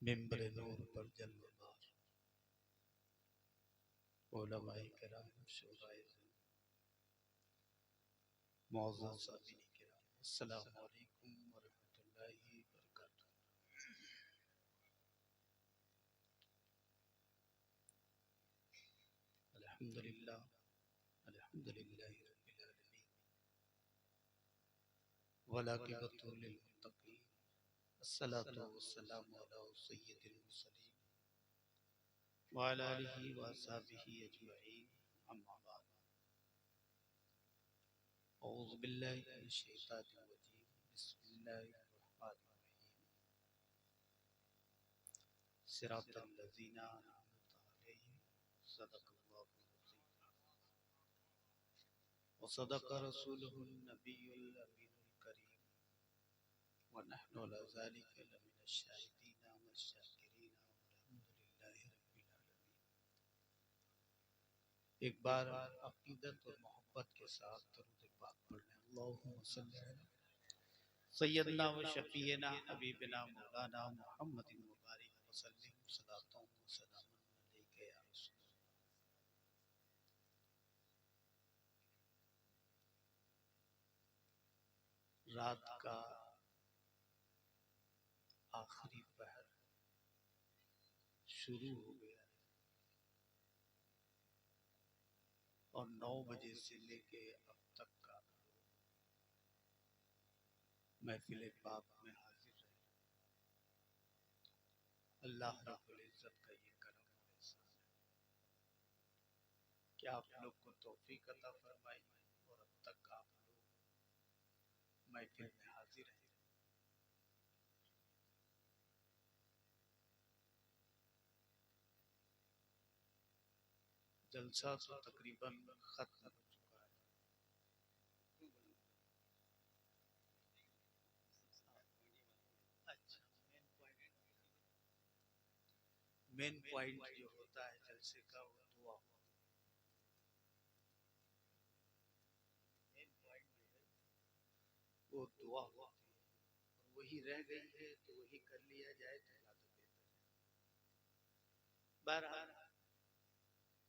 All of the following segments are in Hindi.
मिंबर नूर पर जलवेदार उलमाए किराम शुराए मुअज़्ज़ज़ सामीन किराम अस्सलामु अलैकुम व रहमतुल्लाहि व बरकातुहू। अल्हम्दुलिल्लाह अल्हम्दुलिल्लाहि रब्बिल आलमीन वल आक़िबतु लिल मुत्तक़ीन अस्सलातु वस्सलामु अला सय्यिदिल मुरसलीन व अला आलिहि व अस्हाबिहि अजमईन अम्मा बाद। औज़ु बिल्लाहि मिनश शैतानिर रजीम बिस्मिल्लाहिर रहमानिर रहीम सिरातल लज़ीना अनअमता अलैहिम सदक़ल्लाहुल अज़ीम व सदक़ रसूलुहुन नबियुल अमीनुल करीम व नहनु अला ज़ालिका लमिनश शाहिदीन वश-शाकिरीन वल्हम्दुलिल्लाहि रब्बिल आलमीन। एक बार अक़ीदत और मोहब्बत के साथ दरूद पाक पढ़ लें। अल्लाहुम्मा सल्लि अला सय्यदना व शफ़ीना हबीबना मौलाना मुहम्मदिन व बारिक व सल्लिम सलातन व सलामन अलैका या रसूल। रात का आखिरी पहर शुरू हो गया और 9 बजे से लेके अब तक का महफिल पाक में हाजिर रहे। अल्लाह रब्बुल इज्जत का ये करम और एहसान है कि आप लोग को तौफीक अता फरमाई और अब तक आप लोग महफिल में हाजिर हैं। जलसा तो तकरीबन खत्म हो चुका है। अच्छा, मेन पॉइंट जो होता है जलसे का वो दुआ होता है। मेन पॉइंट जो है वो दुआ होती है और वही रह गई है तो वही कर लिया जाए तो ज़्यादा बेहतर है। बहरहाल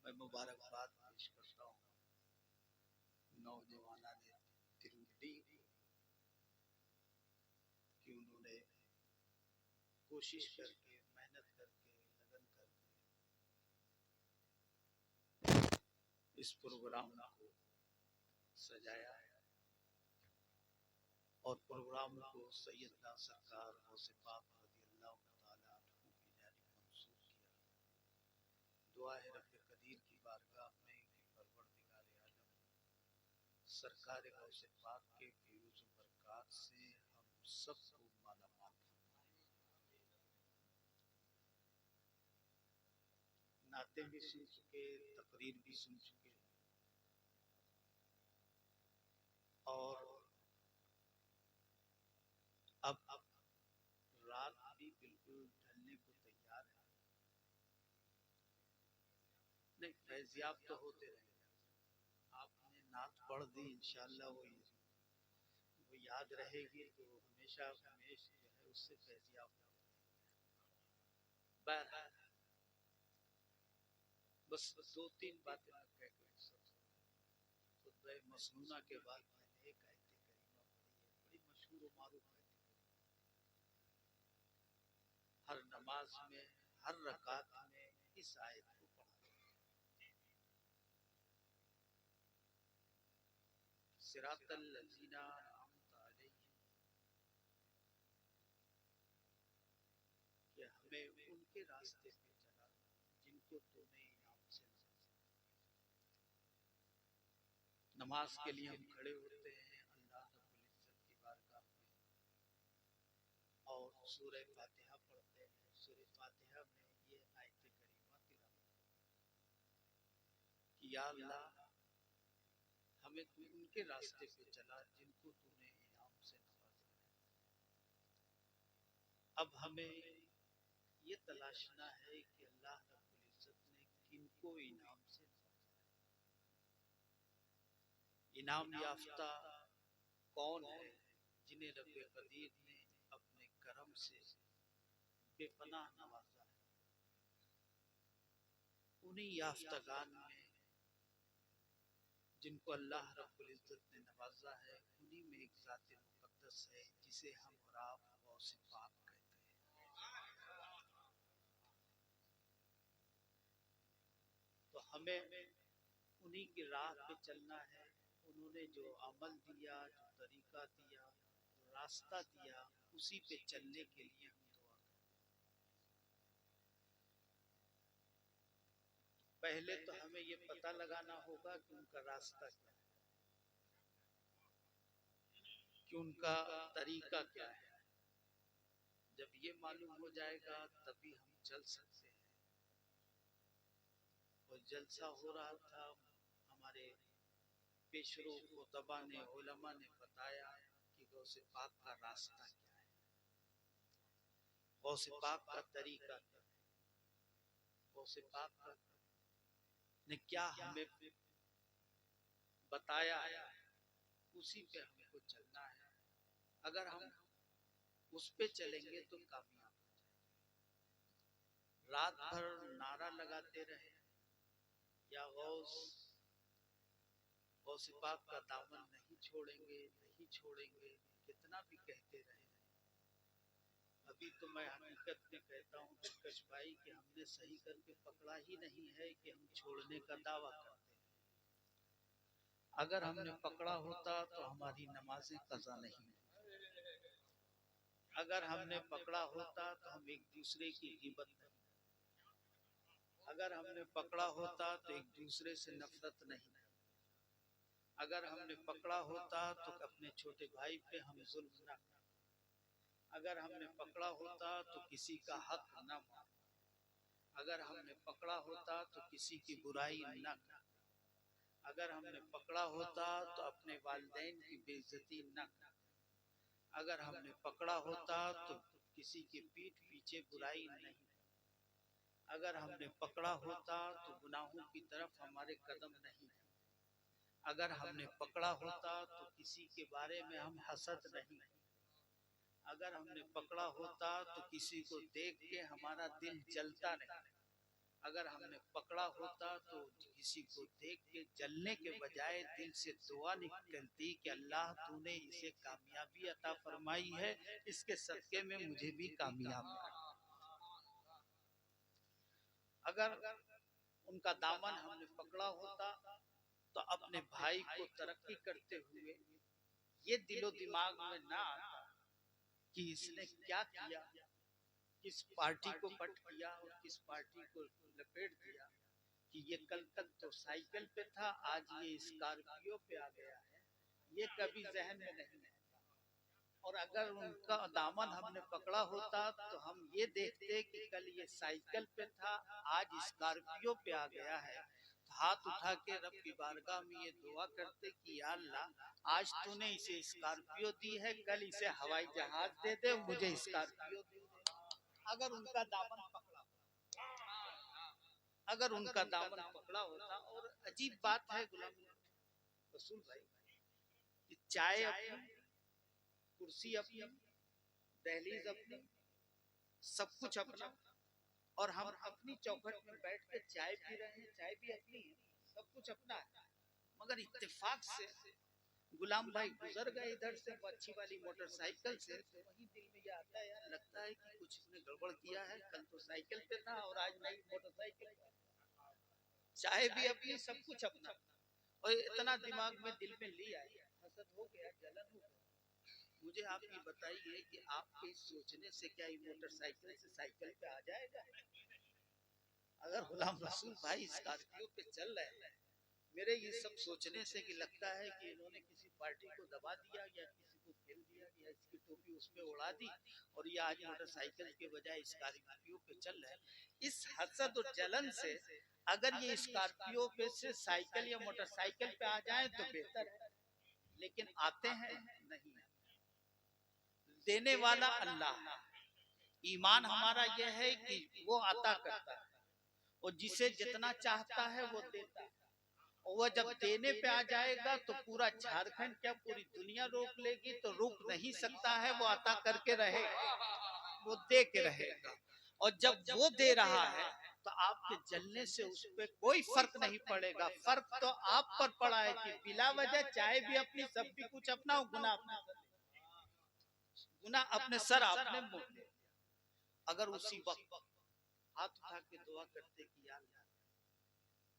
मैं मुबारकबाद पेश करता हूँ नौजवाना ने तिरुवडी कि उन्होंने कोशिश करके मेहनत करके लगन करके इस प्रोग्राम को सजाया और प्रोग्राम को सैयदना सरकार गौसे पाक रज़ियल्लाहु ताला अन्हु की जानिब मंसूब किया। दुआ है रब्ब कदीर की बारगाह में कि परवरदिगार आलम सरकार गौसे पाक के फ़ियूज़ व बरक़ात से हम सबको मालामाल फरमाए। नाते भी सुन चुके, तकरीर भी सुन चुके और अब रात भी बिल्कुल ढलने को तैयार है। नहीं, फैज़याब तो होते रहेंगे। आपने नात पढ़ दी इंशाअल्लाह वो याद रहेगी तो हमेशा हमेशा जो है उससे फैज़याब होते रहेंगे। बहरहाल बस 2-3 बातें मैं कह के खुतबा मसनूना के बाद मैंने एक आयत करीमा पढ़ी है, बड़ी मशहूर और मारूफ आयत। हर नमाज में हर रकात में इस आयत को पढ़ा सिरातल लज़ीना अनअमता अलैहिम कि हमें उनके रास्ते पे चला जिनको तूने इनाम से नवाजा। नमाज के लिए हम खड़े होते हैं अल्लाह रब्बुल इज्जत की बारगाह में और सूरह फातिहा पढ़ते हैं। सूरह फातिहा में ये आयत करीमा तिलावत कि या अल्लाह हमें तू उनके रास्ते पे चला जिनको तूने इनाम से नवाजा है। अब हमें ये तलाशना है कि अल्लाह रब्बुल इज्जत ने किनको इनाम से नवाजा है। इनाम याफ्ता कौन है जिन्हें रब्बे कदीर ने अपने करम से बेपनाह नवाजा है। उन्हीं याफ्तागान में जिनको अल्लाह रब्बुल इज्जत ने नवाजा है, उन्हीं में एक ज़ात मुक़द्दस है जिसे हम और आप गौस पाक कहते हैं। तो हमें उन्हीं की राह पे चलना है। उन्होंने जो अमल दिया, जो तरीका दिया, जो रास्ता दिया, उसी पे चलने के लिए हम दुआ करें। पहले तो हमें ये पता लगाना होगा कि उनका रास्ता क्या है, कि उनका तरीका क्या है। जब ये मालूम हो जाएगा तभी हम चल सकते हैं। और जलसा हो रहा था, हमारे पेशरो खुतबा ने, उलमा ने बताया कि गौसे पाक का रास्ता क्या है, गौसे पाक का तरीका क्या है, गौसे पाक ने क्या हमें बताया, उसी पे हमको चलना है। अगर हम उस पे चलेंगे तो कामयाब हो जाएंगे। रात भर नारा लगाते रहे या गौसे पाक का दामन नहीं छोड़ेंगे, नहीं छोड़ेंगे, कितना भी कहते रहे। अभी तो मैं हकीकत में कहता हूँ दिलकश भाई कि हमने सही करके पकड़ा ही नहीं है कि हम छोड़ने का दावा करते हैं। अगर हमने पकड़ा होता तो हमारी नमाजें कज़ा नहीं, अगर हमने पकड़ा होता तो हम एक दूसरे की ग़ीबत नहीं, अगर हमने पकड़ा होता तो एक दूसरे से नफरत नहीं, अगर हमने पकड़ा होता तो अपने छोटे भाई पे हम जुल्म न, अगर हमने पकड़ा होता तो किसी का हक न मार, अगर हमने पकड़ा होता तो किसी की बुराई न कर, अगर हमने पकड़ा होता तो अपने वालिदैन की बेइज्जती न कर, अगर हमने पकड़ा होता तो किसी की पीठ पीछे बुराई नहीं, अगर हमने पकड़ा होता तो गुनाहों की तरफ हमारे कदम नहीं, अगर हमने पकड़ा होता तो किसी के बारे में हम हसद नहीं, अगर हमने पकड़ा होता तो किसी को देख के हमारा दिल जलता नहीं, अगर हमने पकड़ा होता तो किसी को देख के जलने के बजाय दिल से दुआ निकलती कि अल्लाह तूने इसे कामयाबी अता फरमाई है, इसके सदके में मुझे भी कामयाब कर। अगर उनका दामन हमने पकड़ा होता तो अपने भाई को तरक्की करते हुए ये दिलो दिमाग में ना आता कि इसने क्या किया, किस पार्टी को पट किया और किस पार्टी को लपेट दिया, कि ये कल तक तो साइकिल पे था, आज ये स्कॉर्पियो पे आ गया है, ये कभी जहन में नहीं है। और अगर उनका दामन हमने पकड़ा होता तो हम ये देखते कि कल ये साइकिल पे था, आज स्कॉर्पियो पे आ गया है, हाथ उठा के रब की बारगाह में ये दुआ करते कि या अल्लाह आज तूने इसे स्कॉर्पियो दी है, कल इसे हवाई जहाज दे दे, मुझे स्कॉर्पियो दे दे। अगर उनका दामन पकड़ा, अगर उनका दामन पकड़ा होता। और अजीब बात है गुलाम रसूल भाई, चाय अपनी, कुर्सी अपनी, दहलीज अपनी, सब कुछ अपना, और हम अपनी चौखट में बैठ के चाय पी रहे हैं, चाय भी अपनी है, सब कुछ अपना है। मगर इत्तेफाक से गुलाम भाई गुजर गए इधर से अच्छी वाली मोटरसाइकिल से, तो वही दिल में ये आता है, यार लगता है कि कुछ इसने गड़बड़ किया है, कल तो साइकिल पे था और आज नई मोटरसाइकिल पे, चाय भी अपनी, सब कुछ अपना। और इतना दिमाग में दिल में लिया, हसद हो गया, जलन हो गया। मुझे आप ये बताइए कि आपके सोचने से क्या ये मोटरसाइकिल से साइकिल पे आ जाएगा? अगर गुलाम रसूल भाई स्कॉर्पियो पे चल रहे हैं, मेरे ये सब सोचने से कि लगता है कि इन्होंने किसी पार्टी को दबा दिया या किसी को खेल दिया या इसकी टोपी उस पे उड़ा दी और ये आज मोटरसाइकिल के बजाय स्कॉर्पियो पे चल रहे हैं। इस हसद और जलन से अगर ये स्कॉर्पियो पे से साइकिल या मोटरसाइकिल पे आ जाए तो बेहतर है, लेकिन आते हैं नहीं। देने वाला अल्लाह, ईमान हमारा यह है कि वो अता करता है और जिसे जितना चाहता है वो देता है। और वह जब देने पे आ जाएगा तो पूरा झारखंड क्या पूरी दुनिया रोक लेगी तो रुक नहीं सकता है, वो अता करके रहेगा, वो दे के रहेगा। और जब वो दे रहा है तो आपके जलने से उस पर कोई फर्क नहीं पड़ेगा। फर्क तो आप पर पड़ा है कि बिला वजह चाहे भी अपनी सब भी कुछ अपना हो, गुना अपने सर आपने मोड़। अगर उसी वक्त हाथ उठा के दुआ करते कि यार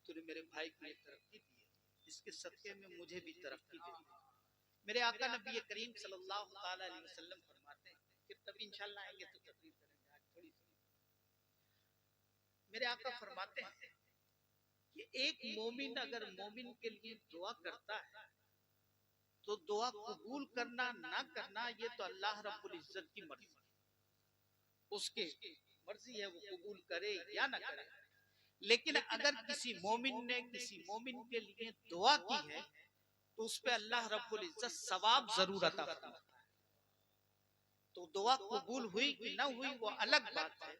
तूने मेरे भाई को तरक्की दी है, इसके सदके में मुझे भी तरक्की दे। मेरे आका नबी करीम सल्लल्लाहु अलैहि वसल्लम फरमाते हैं, फिर कभी इंशाल्लाह आएंगे तो तकरीर करेंगे, आज थोड़ी सी। मेरे आका फरमाते हैं कि एक मोमिन अगर मोमिन के लिए दुआ करता है तो दुआ कबूल करना ना करना ये तो अल्लाह रब्बुल इज्जत की मर्जी, उसके मर्जी है वो कबूल करे या ना करे। लेकिन अगर किसी मोमिन ने किसी मोमिन के लिए दुआ की है तो उस पे अल्लाह रब्बुल इज्जत सवाब जरूर अता फरमाता है। तो दुआ कबूल हुई कि ना हुई वो अलग बात है,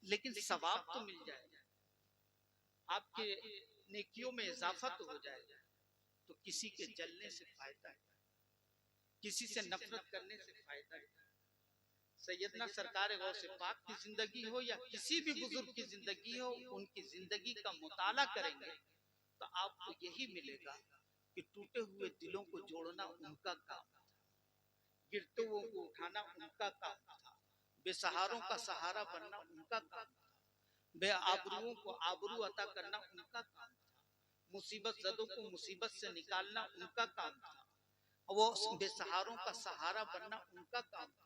लेकिन सवाब तो मिल जाएगा, आपके नेकियों में इजाफा तो हो जाएगा। तो किसी के जलने से फायदा है, किसी से नफरत करने से फायदा है। सैयदना सरकार गौसे पाक की जिंदगी हो या किसी भी बुजुर्ग की जिंदगी हो, उनकी जिंदगी का मुताला करेंगे तो आपको यही मिलेगा कि टूटे हुए दिलों को जोड़ना उनका काम था, गिरते हुओं को उठाना उनका काम था, बेसहारों का सहारा बनना उनका काम था, बेआबरुओं को आबरू अता करना उनका काम था, मुसीबत ज़दों को मुसीबत से निकालना उनका काम था, वो बेसहारों का सहारा बनना उनका काम था,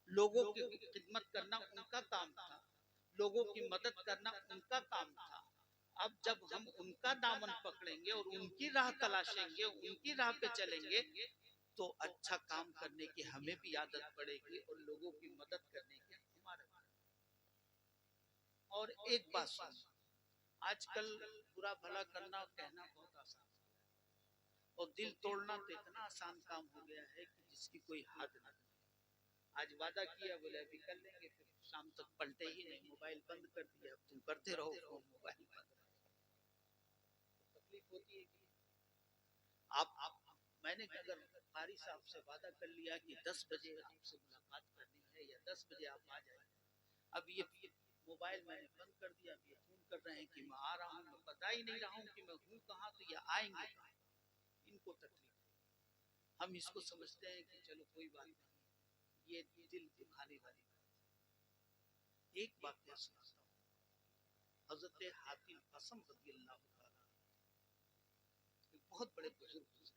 लोगों की खिदमत करना उनका काम था, लोगों की मदद करना उनका काम था। अब जब हम उनका दामन पकड़ेंगे और उनकी राह तलाशेंगे, उनकी राह पे चलेंगे तो अच्छा काम करने की हमें भी आदत पड़ेगी और लोगों की मदद करने की हमारे। और एक बात सुन, आजकल बुरा भला करना और कहना बहुत आसान है और दिल तोड़ना तो इतना आसान काम हो गया है कि जिसकी कोई हद नहीं। आज वादा किया बोले अभी कर लेंगे, फिर शाम तक पलटे ही नहीं, मोबाइल बंद कर दिया, तुम करते रहो फोन, मोबाइल बंद। तकलीफ होती है कि आप मैंने अगर कारी साहब से वादा कर लिया कि 10 बजे आपसे मुलाकात करनी है या 10 बजे आप आ जाए, अब ये मोबाइल मैंने बंद कर दिया, अब ये फोन कर रहे हैं कि मैं आ रहा हूँ, मैं बता ही नहीं रहा हूँ कि मैं हूँ कहाँ, तो ये आएंगे कहाँ, इनको तकलीफ। हम इसको समझते हैं कि चलो कोई बात नहीं, ये दिल दुखाने वाली बात। एक बात मैं सुनाता हूँ, हजरत हातिम असम रज़ियल्लाहु ताला, बहुत बड़े बुजुर्ग गुजरे।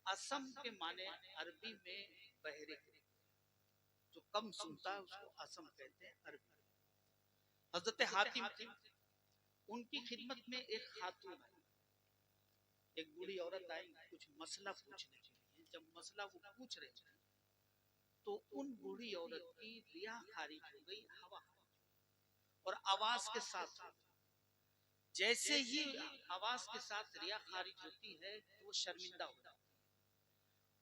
असम के माने अरबी में बहरे, जो कम सुनता है उसको असम कहते हैं अरबी। हजरत हातिम थे, उनकी खिदमत में एक खातून आई, एक बूढ़ी औरत आई कुछ मसला पूछने के लिए। जब मसला वो पूछ रहे थे तो उन बूढ़ी औरत की रिया खारिज हो गई, हवा, और आवाज के साथ, जैसे ही आवाज के साथ रिया खारिज होती है तो वो शर्मिंदा हो जाती है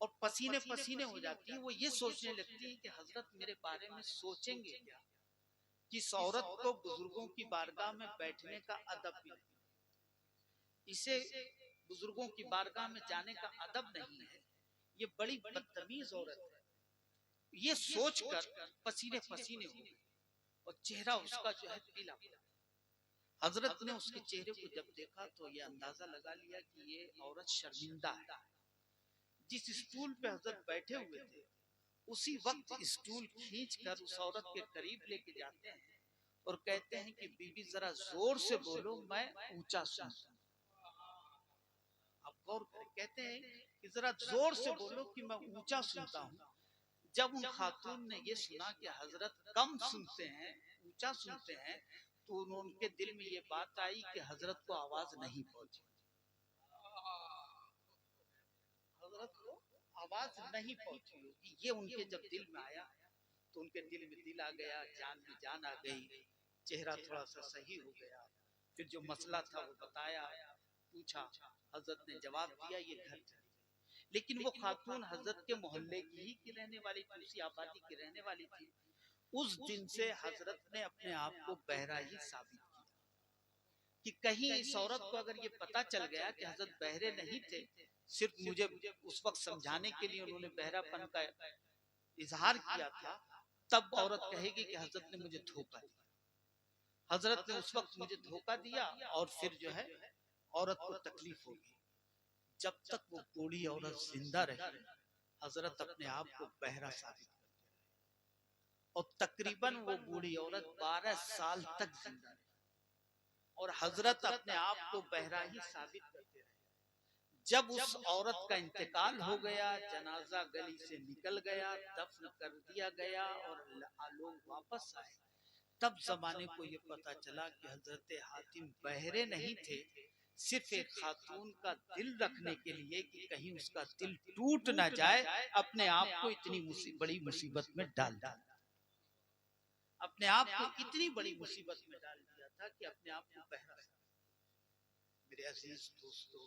और पसीने पसीने हो जाती है। वो ये सोचने लगती है कि हजरत मेरे बारे में सोचेंगे क्या, कि इस औरत को बुजुर्गों की बारगाह में बैठने का अदब भी नहीं, इसे बुजुर्गों की बारगाह में जाने का अदब नहीं है, ये बड़ी बदतमीज औरत है। ये सोचकर पसीने पसीने हो गए और चेहरा उसका जो है पीला पड़ा। हजरत ने उसके चेहरे को जब देखा तो ये अंदाजा लगा लिया कि ये औरत शर्मिंदा है। जिस स्टूल पे हजरत बैठे हुए थे उसी वक्त स्टूल खींचकर उस औरत के करीब लेके जाते हैं और कहते हैं कि बीबी जरा जोर से बोलो, मैं ऊंचा सुनता हूं। आप गौर करें, कहते हैं कि जरा जोर से बोलो कि मैं ऊंचा सुनता हूं। जब उन खातून ने ये सुना कि हजरत कम सुनते हैं, ऊंचा सुनते हैं, तो उनके दिल में ये बात आई कि हजरत को आवाज नहीं पहुंची, हजरत को आवाज नहीं पहुंची होगी। ये उनके जब दिल में आया तो उनके दिल में दिल आ गया, जान में जान आ गई, चेहरा थोड़ा सा सही हो गया। फिर जो मसला था वो बताया, पूछा, हजरत ने जवाब दिया, ये घर चली। लेकिन वो खातून हजरत के मोहल्ले की ही की रहने वाली थी, उसी आबादी की रहने वाली थी। उस दिन से हजरत ने अपने आप को बहरा ही साबित किया कि कहीं इस औरत को अगर ये पता चल गया कि हजरत बहरे नहीं थे, सिर्फ मुझे उस वक्त समझाने के लिए उन्होंने बहरापन का इजहार किया था, तब औरत कहेगी कि हजरत ने मुझे धोखा दिया, हजरत ने उस वक्त मुझे धोखा दिया, और फिर जो है औरत को तकलीफ होगी। जब तक वो बूढ़ी औरत जिंदा रही, हजरत अपने आप को बहरा साबित करते रहे, और तकरीबन वो बूढ़ी औरत 12 साल तक जिंदा रही, और हजरत अपने आप को बहरा ही साबित करते रहे। जब उस औरत का इंतकाल हो गया, जनाजा गली से निकल गया, दफन कर दिया गया, और लोग वापस आए, तब जमाने को ये पता चला कि हजरत हातिम बहरे नहीं थे, सिर्फ एक खातून का दिल रखने के लिए कि कहीं उसका दिल टूट ना जाए, अपने आप को इतनी बड़ी मुसीबत में डाल दिया, अपने आप को इतनी बड़ी मुसीबत में डाल दिया था कि अपने आप को बहरा। मेरे अजीज दोस्तों,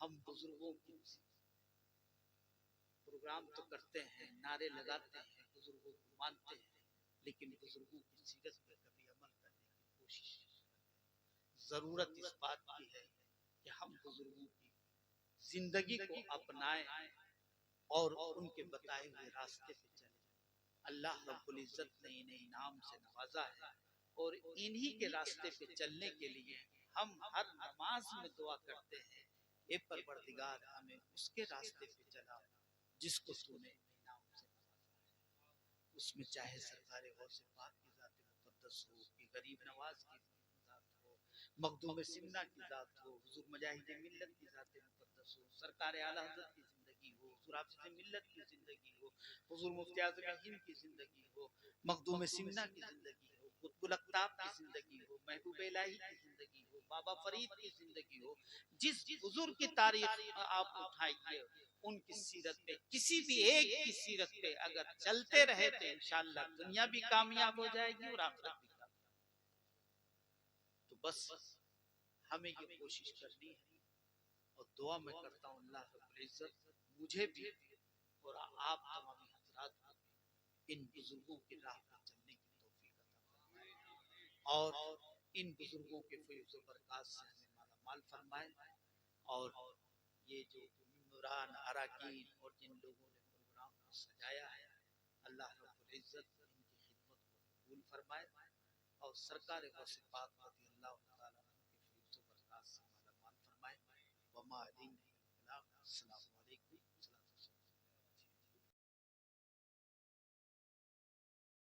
हम बुजुर्गों की प्रोग्राम तो करते हैं, नारे लगाते हैं, बुजुर्गों को मानते हैं, लेकिन बुजुर्गों की सीरत पर कभी अमल करने की कोशिश नहीं करते। जरूरत इस बात की है कि हम बुजुर्गों की जिंदगी को अपनाएं और उनके बताए हुए रास्ते पे चलें। अल्लाह रब्बुल इज्जत ने इन्हें इनाम से नवाजा है, और इन्हीं के रास्ते पे चलने के लिए हम हर नमाज में दुआ करते हैं, ए परवरदिगार हमें उसके रास्ते पे चला जिसको तूने इनाम से नवाजा है। उसमें चाहे सरकार गौसे पाक की जात मुकद्दस हो, कि गरीब नवाज की जात हो, मखदूम सिमना की जात हो, हुजूर मुजाहिद मिल्लत की जात मुकद्दस हो, सरकार आला हज़रत की जिंदगी हो, हुजूर हाफिज़ मिल्लत की जिंदगी हो, हुजूर मुफ्ती आज़म हिंद की जिंदगी हो, मखदूम सिमना की जिंदगी हो, कुतुबुल अक़ताब की जिंदगी हो, महबूब इलाही की जिंदगी हो, बाबा फरीद की जिंदगी हो, जिस बुजुर्ग की तारीख आप उठाइए, उनकी सीरत पे, किसी भी एक की सीरत पे अगर चलते रहे तो इंशाअल्लाह दुनिया भी कामयाब हो जाएगी और आखिरत भी कामयाब। तो बस हमें ये कोशिश करनी है, और दुआ मैं करता हूँ अल्लाह रब्बुल इज्जत मुझे भी और आप तमाम हजरात को इन बुजुर्गों की राह पर चलने की तौफीक अता फरमाए, और इन बुजुर्गों के फैज़ व बरक़ात से हमें माला माल फरमाए। और ये जो इमरान अराकीन और जिन लोगों ने प्रोग्राम को सजाया है, अल्लाह रब्बुल इज्जत इनकी खिदमत को कबूल फरमाए, और सरकार गौसे पाक रज़ियल्लाहु ताला अन्हु के फैज़ व बरक़ात से माला माल फरमाए। वमा अलैना इल्ला अल बलाग। अस्सलामु अलैकुम।